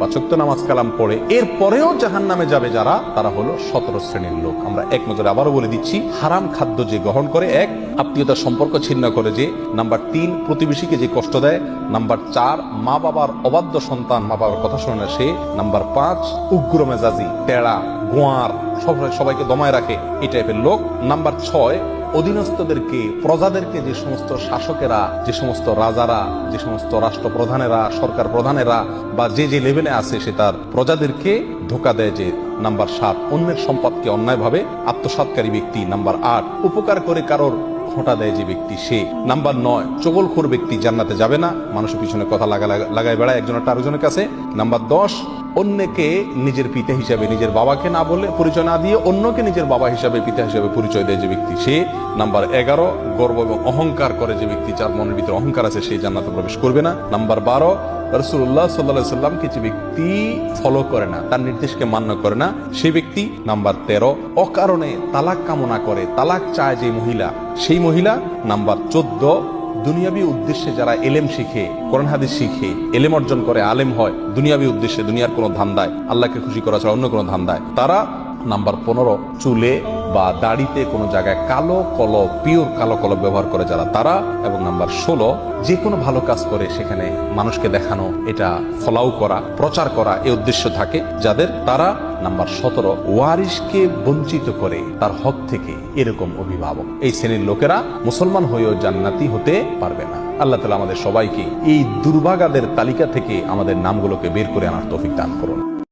5 ওয়াক্ত নামাজ কালাম পড়ে, এরপরেও জাহান্নামে যাবে যারা, তারা হলো 17 শ্রেণীর লোক। আমরা এক নজরে আবারও বলে দিচ্ছি, হারাম খাদ্য যে গ্রহণ করে, 1 আত্মীয়তার সম্পর্ক ছিন্ন করে যে, নাম্বার 3 প্রতিবেশীকে যে কষ্ট দেয়, নাম্বার 4 মা বাবার অবাধ্য সন্তান, মা বাবার কথা শোনে না সে, নাম্বার 5 উগ্র মেজাজি, টেড়া, গোয়ার, সবাইকে দমায় রাখে, এই টাইপের লোক। নাম্বার 6 অধীনস্থদেরকে, প্রজাদেরকে, যে সমস্ত শাসকেরা, যে সমস্ত রাজারা, যে সমস্ত রাষ্ট্রপ্রধানেরা, সরকার প্রধানেরা বা যে যে লেভেলে আছে সে তার প্রজাদেরকে ধোকা দেয় যে। নাম্বার 7 অন্যের সম্পদকে অন্যায়ভাবে আত্মসাৎকারী ব্যক্তি। নাম্বার 8 উপকার করে কারোর খোঁটা দেয় যে ব্যক্তি সে। নাম্বার 9 চগলখোর ব্যক্তি জান্নাতে যাবে না, মানুষের পিছনে কথা লাগায় বেড়ায় একজনের আরেকজনের কাছে। নাম্বার 10 অন্যকে নিজের পিতা হিসাবে, নিজের বাবাকে না বলে, পরিচয় না দিয়ে অন্যকে নিজের বাবা হিসাবে, পিতা হিসাবে পরিচয় দেয় যে ব্যক্তি সে। নাম্বার 11 গর্ব এবং অহংকার করে যে ব্যক্তি, যার মনের ভিতরে অহংকার আছে, সে জান্নাতে প্রবেশ করবে না। নাম্বার 12 রাসূলুল্লাহ সাল্লাল্লাহু আলাইহি সাল্লামকে যে ব্যক্তি ফলো করে না, তার নির্দেশকে মান্য করে না, সেই ব্যক্তি। নাম্বার 13 অকারণে তালাক কামনা করে, তালাক চায় যে মহিলা, সেই মহিলা। নাম্বার 14 দুনিয়াবী উদ্দেশ্যে যারা এলেম শিখে, কোরআন হাদিস শিখে, এলেম অর্জন করে, আলেম হয় দুনিয়াবী উদ্দেশ্যে, দুনিয়ার কোনো ধান্দায়, আল্লাহকে খুশি করা ছাড়া অন্য কোনো ধান্দায়, তারা। নাম্বার 15 চুলে বা দাড়িতে কোনো জায়গায় কালো কলব, পিওর কালো কলব ব্যবহার করে যারা, তারা। এবং নাম্বার 16 যে কোনো ভালো কাজ করে সেখানে মানুষকে দেখানো, এটা ফলাও করা, প্রচার করা, এই উদ্দেশ্য থাকে যাদের, তারা। নাম্বার 17 ওয়ারিশকে বঞ্চিত করে তার হক থেকে, এরকম অভিভাবক। এই শ্রেণীর লোকেরা মুসলমান হয়েও জান্নাতি হতে পারবে না। আল্লাহ তাআলা আমাদের সবাইকে এই দুর্ভাগাদের তালিকা থেকে আমাদের নামগুলোকে বের করে আনার তৌফিক দান করুন।